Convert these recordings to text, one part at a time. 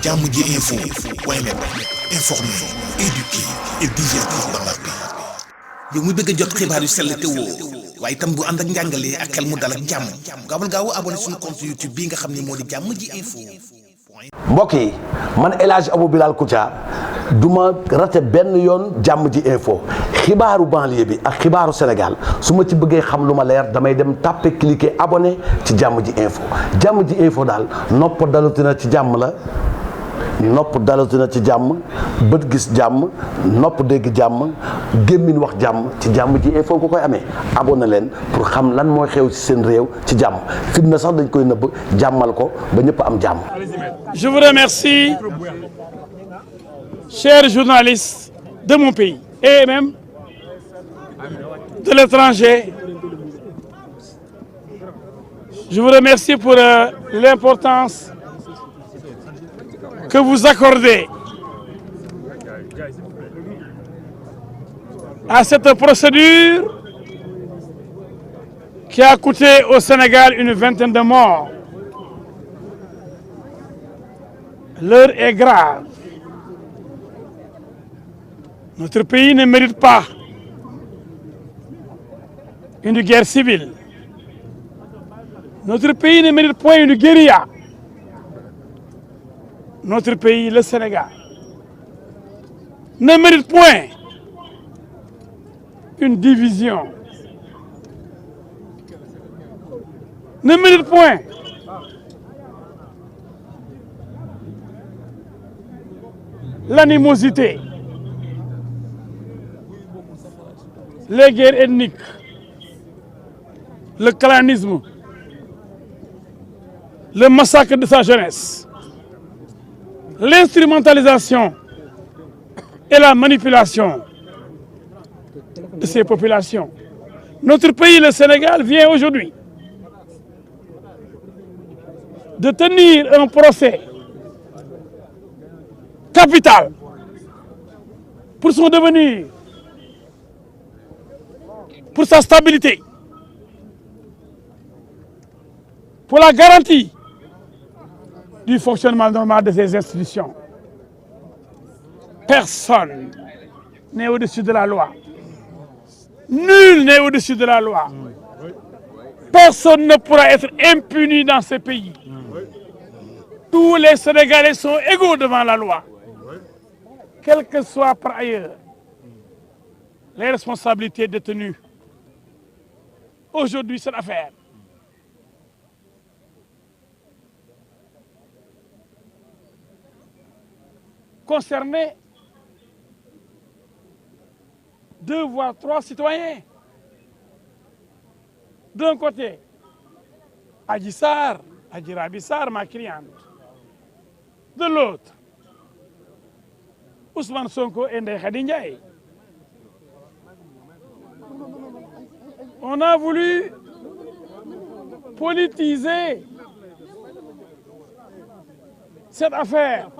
jàmm ji info point net informer, éduquer et divertir dans la paix. yow mu bëgg a jot xibaar yu sell te woo waaye itam bu ànd ak njàngalee ak xel mu dal ak jàmm gaawal gaaw abonné suñu compte YouTube bii nga xam ne moo di jàmm ji info. mbokk yi man El Hadj Abou Bilal Koutia du ma rate benn yoon jàmm ji info xibaaru banlieue bi ak xibaaru Sénégal su ma ci bëggee xam lu ma leer damay dem tàppe cliquer abonné ci jàmm ji info daal nopp dalutina ci jàmm la nopp dalutina ci jàmm bët gis jàmm nopp dégg jàmm gémmiñ wax jàmm ci jàmm ji info ko koy amee abonné leen pour xam lan mooy xew ci seen réew ci jàmm fitna sax dañ koy nëbb jàmmal ko ba ñëpp am jàmm. Je vous remercie, chers journalistes de mon pays et même de l'étranger. Je vous remercie pour l'importance que vous accordez à cette procédure qui a coûté au Sénégal une vingtaine de morts. L'heure est grave. Notre pays ne mérite pas une guerre civile. Notre pays ne mérite point une guérilla. Notre pays, le Sénégal, ne mérite point une division. Ne mérite point l'animosité, les guerres ethniques, le clanisme, le massacre de sa jeunesse, l'instrumentalisation et la manipulation de ces populations. Notre pays, le Sénégal, vient aujourd'hui de tenir un procès capital pour son devenir, pour sa stabilité, pour la garantie du fonctionnement normal de ces institutions. Personne n'est au-dessus de la loi. Nul n'est au-dessus de la loi. Personne ne pourra être impuni dans ce pays. Tous les Sénégalais sont égaux devant la loi. Quelles que soient par ailleurs les responsabilités détenues. Aujourd'hui, cette affaire concernait 2 voire 3 citoyens. D'un côté, Adji Sarr, Adji Raby Sarr, ma cliente. De l'autre, Ousmane Sonko et Ndeye Khady Ndiaye. On a voulu politiser cette affaire.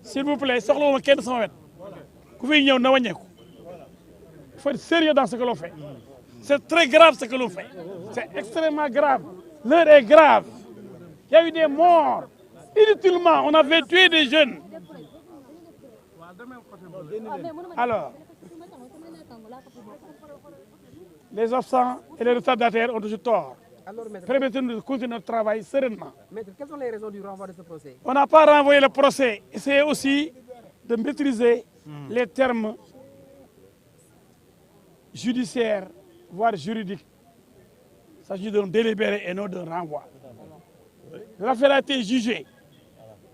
S'il vous plaît, soxlawuma kenn sama wet ku fi ñëw na wàññeeku. Il faut être sérieux dans ce que l'on fait. C'est très grave ce que l'on fait. C'est extrêmement grave. L'heure est grave. Il y a eu des morts. Inutilement, on avait tué des jeunes. Alors, les absents et les retardataires ont toujours tort. Permettez-nous de continuer notre travail sereinement. Maître, quelles sont les raisons du renvoi de ce procès? On n'a pas renvoyé le procès. Essayez aussi de maîtriser les termes judiciaires, voire juridiques. Il s'agit d'un délibéré et non d'un renvoi. L'affaire a été jugée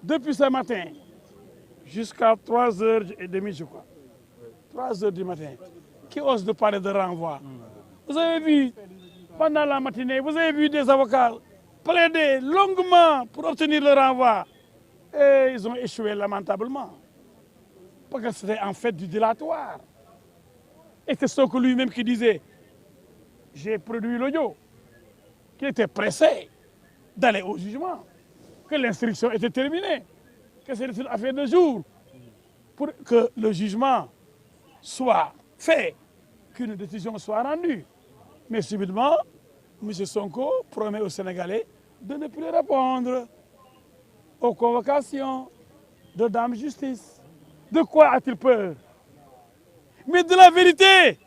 depuis ce matin jusqu'à 3h30, je crois. 3h du matin. Qui ose de parler de renvoi? Vous avez vu, pendant la matinée, vous avez vu des avocats plaider longuement pour obtenir le renvoi. Et ils ont échoué lamentablement. Parce que c'était en fait du dilatoire. Et c'est Sonko lui-même qui disait, j'ai produit l'audio, qui était pressé d'aller au jugement, que l'instruction était terminée, que c'était une affaire de jour, pour que le jugement soit fait, qu'une décision soit rendue. Mais subitement, M. Sonko promet aux Sénégalais de ne plus répondre aux convocations de Dame Justice. De quoi a-t-il peur? Mais de la vérité.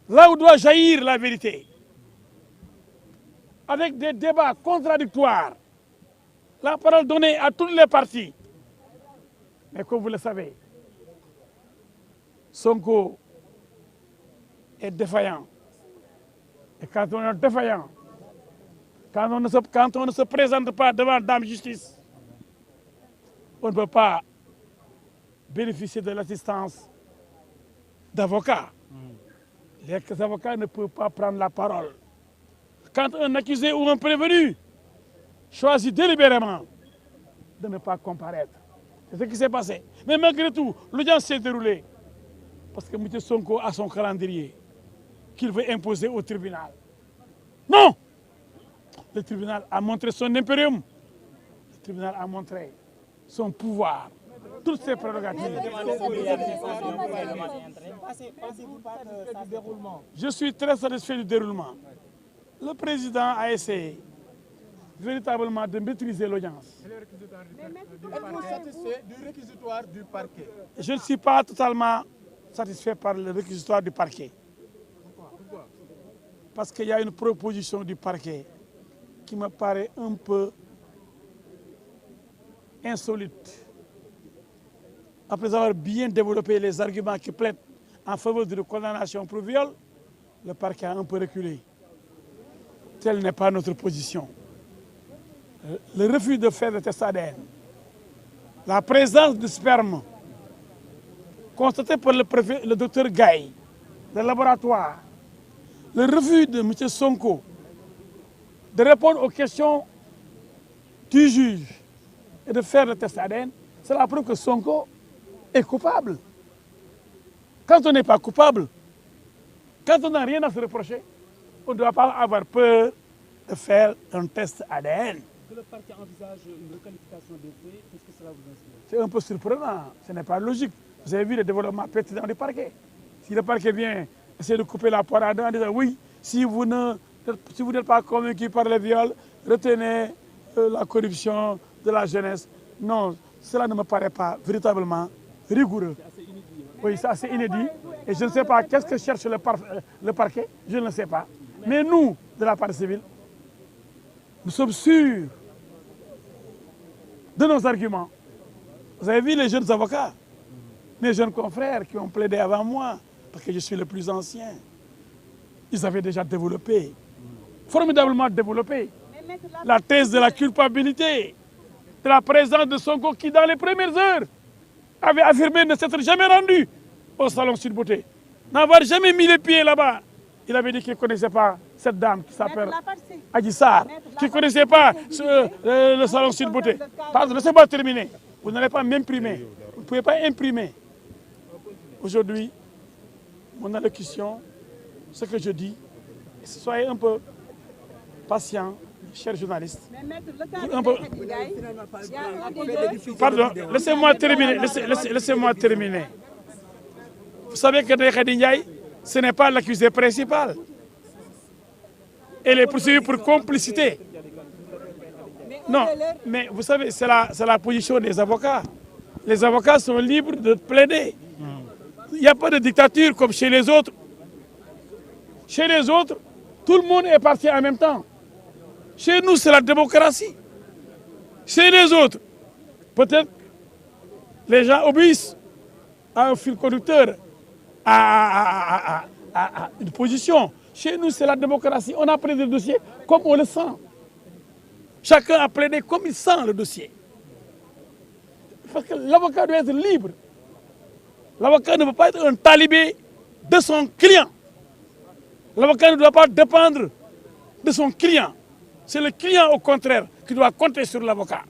Là où doit jaillir la vérité, avec des débats contradictoires, la parole donnée à tous les partis. Mais comme vous le savez, Sonko est défaillant. Et quand on est défaillant, quand on ne se présente pas devant Dame Justice, on ne peut pas bénéficier de l'assistance d'avocats. Les avocats ne peuvent pas prendre la parole. Quand un accusé ou un prévenu choisit délibérément de ne pas comparaître, c'est ce qui s'est passé. Mais malgré tout, l'audience s'est déroulée parce que M. Sonko a son calendrier qu'il veut imposer au tribunal. Non! Le tribunal a montré son impérium. Le tribunal a montré son pouvoir, toutes ses prérogatives. Je suis très satisfait du déroulement. Le président a essayé véritablement de maîtriser l'audience. Êtes-vous satisfait du réquisitoire du parquet? Je ne suis pas totalement satisfait par le réquisitoire du parquet. Pourquoi? Parce qu'il y a une proposition du parquet qui me paraît un peu insolite. Après avoir bien développé les arguments qui plaident en faveur d'une condamnation pour viol, le parquet a un peu reculé. Telle n'est pas notre position. Le refus de faire le test ADN, la présence de sperme constatée par le docteur Gaye, le laboratoire, le refus de M. Sonko de répondre aux questions du juge et de faire le test ADN, c'est la preuve que Sonko est coupable. Quand on n'est pas coupable, quand on n'a rien à se reprocher, on ne doit pas avoir peur de faire un test ADN. Que le parquet envisage une requalification des faits, qu'est-ce que cela vous inspire? C'est un peu surprenant, ce n'est pas logique. Vous avez vu le développement pertinent du parquet. Si le parquet vient essayer de couper la poire à deux en disant oui, si vous n'êtes pas convaincu par le viol, retenez la corruption de la jeunesse. Non, cela ne me paraît pas véritablement rigoureux. Oui, c'est assez inédit. Et je ne sais pas qu'est-ce que cherche le parquet, je ne sais pas. Mais nous, de la partie civile, nous sommes sûrs de nos arguments. Vous avez vu les jeunes avocats, mes jeunes confrères qui ont plaidé avant moi, parce que je suis le plus ancien. Ils avaient déjà développé, formidablement développé, la thèse de la culpabilité, de la présence de Sonko qui, dans les premières heures, avait affirmé ne s'être jamais rendu au salon Sud Beauté, n'avoir jamais mis les pieds là-bas. Il avait dit qu'il ne connaissait pas cette dame qui s'appelle Adji Sarr, qui ne connaissait pas le salon Sud Beauté. Pardon, laissez-moi terminer. Vous n'allez pas m'imprimer. Vous ne pouvez pas imprimer. Aujourd'hui, mon allocution, ce que je dis, soyez un peu patient, chers journalistes. Pardon, laissez-moi terminer. Laissez-moi terminer. Vous savez que Ndeye Khady Ndiaye, ce n'est pas l'accusé principal. Elle est poursuivie pour complicité. Non, mais vous savez, c'est la position des avocats. Les avocats sont libres de plaider. Il n'y a pas de dictature comme chez les autres. Chez les autres, tout le monde est parti en même temps. Chez nous, c'est la démocratie. Chez les autres, peut-être les gens obéissent à un fil conducteur, à une position. Chez nous, c'est la démocratie. On a plaidé le dossier comme on le sent. Chacun a plaidé comme il sent le dossier. Parce que l'avocat doit être libre. L'avocat ne peut pas être un talibé de son client. L'avocat ne doit pas dépendre de son client. C'est le client, au contraire, qui doit compter sur l'avocat.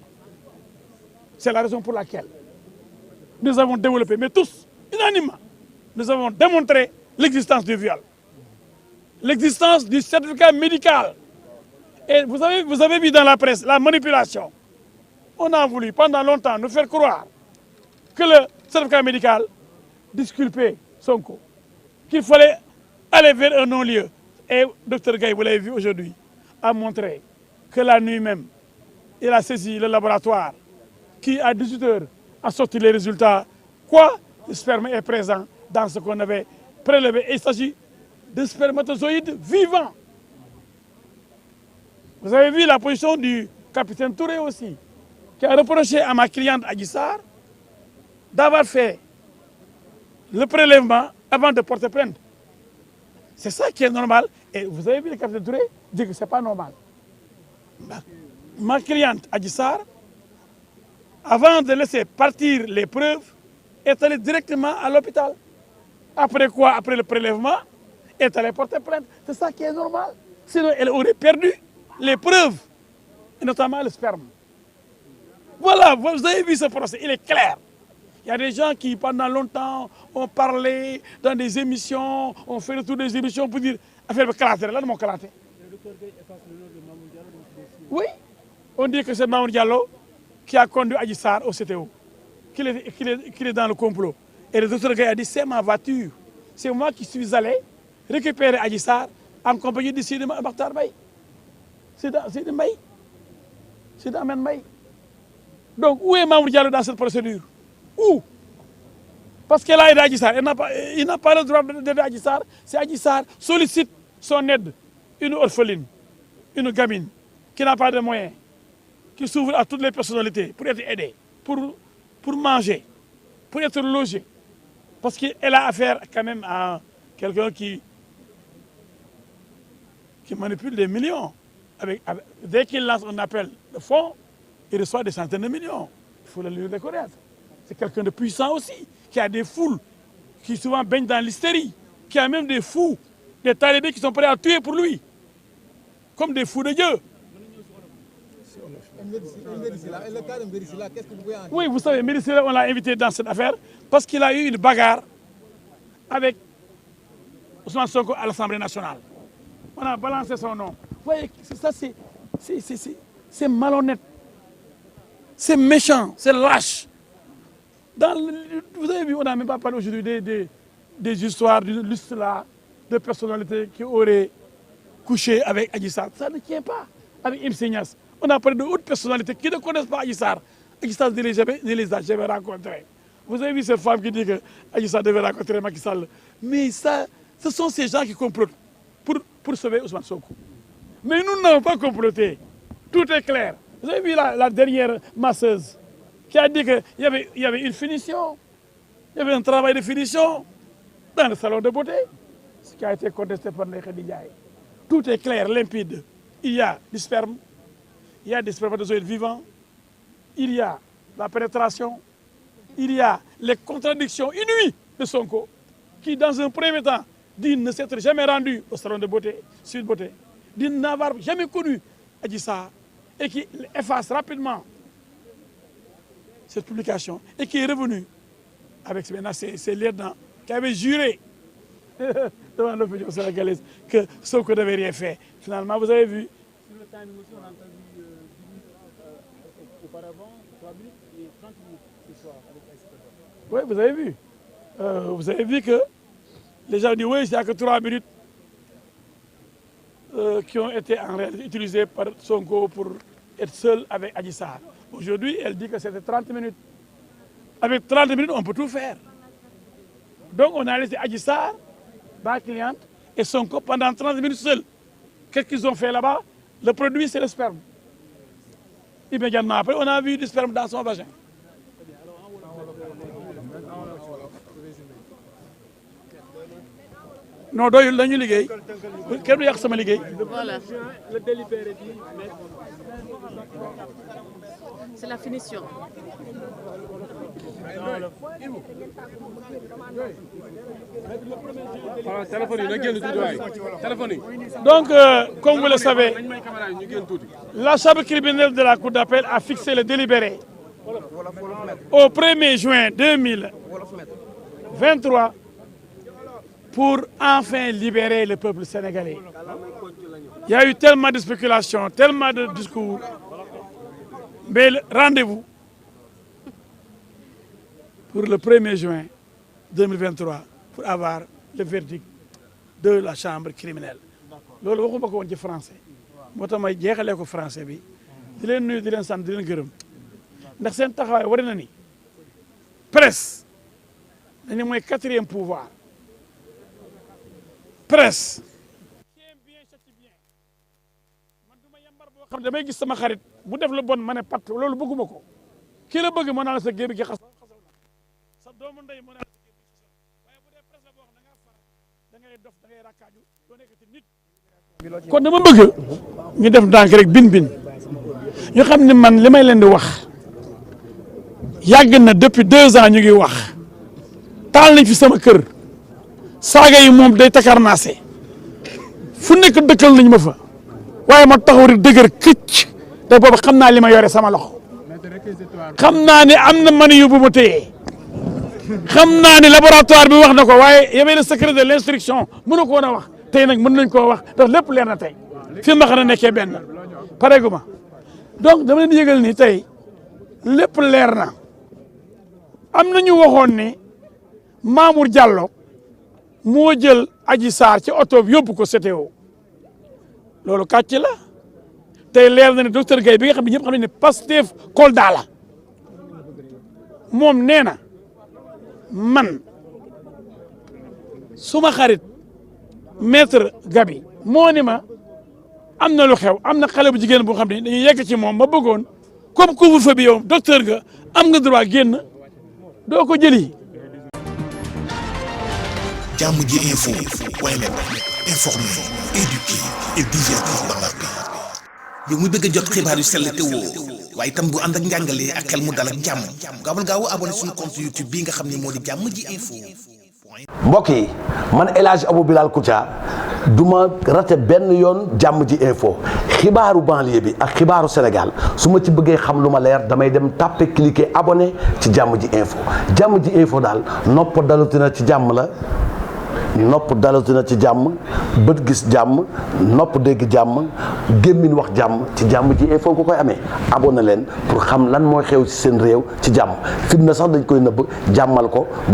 C'est la raison pour laquelle nous avons développé, mais tous, unanimement, nous avons démontré l'existence du viol, l'existence du certificat médical. Et vous avez vu dans la presse la manipulation. On a voulu pendant longtemps nous faire croire que le certificat médical disculpait Sonko. qu'il fallait aller vers un non-lieu. Et Dr Gaye, vous l'avez vu aujourd'hui, a montré que la nuit même, il a saisi le laboratoire qui, à 18 heures, a sorti les résultats. Quoi? Le sperme est présent dans ce qu'on avait prélevé. Et il s'agit de spermatozoïdes vivants. Vous avez vu la position du capitaine Touré aussi, qui a reproché à ma cliente Adji Sarr d'avoir fait le prélèvement avant de porter plainte. C'est ça qui est normal. Et vous avez vu le capitaine Touré dire que ce n'est pas normal. Ma cliente Adji Sarr, avant de laisser partir les preuves, est allée directement à l'hôpital. Après quoi? Après le prélèvement, est allée porter plainte. C'est ça qui est normal. Sinon, elle aurait perdu les preuves, et notamment le sperme. Voilà, vous avez vu ce procès, il est clair. Il y a des gens qui, pendant longtemps, ont parlé dans des émissions, ont fait le tour des émissions pour dire affaire de caractère. Là, de mon caractère. Le docteur Gaye efface le nom de Mamour Diallo dans ce dossier. Oui, on dit que c'est Mamour Diallo qui a conduit Adji Sarr au CTO, qu'il est dans le complot. Et le docteur Gaye a dit, c'est ma voiture. C'est moi qui suis allé récupérer Adji Sarr en compagnie de Sidi Makhtar Mbaye. C'est d'Ahmed Mbaye. Donc, où est Mamour Diallo dans cette procédure? Où? Parce qu'elle a aidé Adji Sarr. Il n'a pas le droit d'aider Adji Sarr. C'est Adji Sarr sollicite son aide. Une orpheline, une gamine, qui n'a pas de moyens, qui s'ouvre à toutes les personnalités pour être aidée, pour manger, pour être logée. Parce qu'elle a affaire quand même à quelqu'un qui manipule des millions. Dès qu'il lance un appel de fonds, il reçoit des centaines de millions. Il faut le lui reconnaître. C'est quelqu'un de puissant aussi, qui a des foules, qui souvent baignent dans l'hystérie, qui a même des fous, des talibés qui sont prêts à tuer pour lui, comme des fous de Dieu. Le cas de Mbérisila, qu'est-ce que vous pouvez en dire? Oui, vous savez, Mbérisila, on l'a invité dans cette affaire parce qu'il a eu une bagarre avec Ousmane Sonko à l'Assemblée nationale. On a balancé son nom. Vous voyez, ça c'est malhonnête, c'est méchant, c'est lâche. Vous avez vu, on n'a même pas parlé aujourd'hui des histoires, d'une liste là, de personnalités qui auraient couché avec Adji Sarr. Ça ne tient pas. Avec Ibn Signas, on a parlé de hautes personnalités qui ne connaissent pas Adji Sarr. Adji Sarr ne les a jamais rencontrés. Vous avez vu cette femme qui dit que Adji Sarr devait rencontrer Macky Sall. Mais ça, ce sont ces gens qui complotent pour sauver Ousmane Sonko. Mais nous n'avons pas comploté. Tout est clair. Vous avez vu la dernière masseuse qui a dit qu'il y avait une finition, il y avait un travail de finition dans le salon de beauté, ce qui a été contesté par les Khadijaï. Tout est clair, limpide. Il y a du sperme, il y a des spermatozoïdes vivants, il y a la pénétration, il y a les contradictions inouïes de Sonko, qui dans un premier temps dit ne s'être jamais rendu au salon de beauté, Sud Beauté, dit n'avoir jamais connu Adji Sarr, et qui efface rapidement cette publication, et qui est revenu avec ses lieutenants qui avaient juré devant l'opinion sénégalaise que Sonko n'avait rien fait. Finalement, vous avez vu. Sur le timing aussi, on a entendu 10 minutes auparavant, 3 minutes et 30 minutes ce soir avec Aïssata. Oui, vous avez vu. Vous avez vu que les gens disent oui, il n'y a que 3 minutes qui ont été en réalité utilisées par Sonko pour être seul avec Adji Sarr. Aujourd'hui, elle dit que c'était 30 minutes. Avec 30 minutes, on peut tout faire. Donc, on a laissé Adji Sarr, ma cliente, et Sonko pendant 30 minutes seuls. Qu'est-ce qu'ils ont fait là-bas? Le produit, c'est le sperme. Immédiatement après, on a vu du sperme dans son vagin. Non, doyul lañu liggéey kenn du yàq sama liggéey. Voilà. Le délibéré dit, mais C'est la finition. Donc, comme vous le savez, la chambre criminelle de la Cour d'appel a fixé le délibéré au 1er juin 2023 pour enfin libérer le peuple sénégalais. Il y a eu tellement de spéculations, tellement de discours, mais rendez-vous pour le 1er juin 2023 pour avoir le verdict de la chambre criminelle loolu waxuma ko woon ci français moo tax may jeexalee ko français bi di leen nuyu di leen sant di leen gërëm ndax seen taxawaay war na ni presse dañu mooy 4e pouvoir presse man du ma yambar boo xam ne damay gis sama xarit bu def lu bon ma ne pat loolu bëgguma ko kii la bëgg mën naa la sa gébi gi xasaw na sa doomu ndey mën naa la sa gébi gi xasaw waaye bu dee presse la boo xam da ngaa far da ngay dof da ngay rakkaaju doo nekk ci nit kon dama bëgg ñu def ndànk rek bin ñu xam ne man li may leen di wax yàgg na depuis 2 ans ñu ngi wax taal nañ fi sama kër saaga yi moom day takarnaase fu nekk dëkkal nañ ma fa waaye ma taxaw rek dëgër këcc te boobu xam naa li ma yore sama loxo xam naa ne am na mani yu bu ma téyee xam naa ne laboratoire bi wax na ko waaye y'avait le secret de l'instruction mënu ko woon a wax tey nag mën nañ koo wax ndax lépp leer na tey fi ma xam ne nekkee benn pareegu ma donc dama leen di yëgal ni tey lépp leer na am na ñu waxoon ni Mamour Diallo moo jël Adji Sarr ci oto bi yóbbu ko CTO loolu kàcc la tey leer na ne docteur Gaye bi nga xam ne ñëpp xam nañ ne Pastef Kolda la moom nee na man suma xarit maître Gabi moo ni ma am na lu xew am na xale bu jigéen boo xam ne dañuy yegg ci moom ma bëggoon comme couvre-feu bi yow docteur nga am nga droit génn doo ko jëli. Jàmm ji info point net informer, éduquer et divertir dans la paix. yow mu bëgg a jot xibaar yu sell te woo waaye itam bu ànd ak njàngalee ak xel mu dal ak jàmm gaawal gaaw abonné suñu compte YouTube bii nga xam ne moo di Jàmm ji info. mbokk yi man El Hadj Abou Bilal Koutia du ma rate benn yoon Jàmm ji info xibaaru banlieue bi ak xibaaru Sénégal su ma ci bëggee xam lu ma leer damay dem tàppe cliquer abonné ci Jàmm ji info Jàmm ji info daal nopp dalutina ci jàmm la. nopp dalatina ci jàmm bët gis jàmm nopp dégg jàmm gémmiñ wax jàmm ci Jàmm ji info nga koy amee abonné leen pour xam lan mooy xew ci seen réew ci jàmm fitna sax dañ koy nëbb jàmmal ko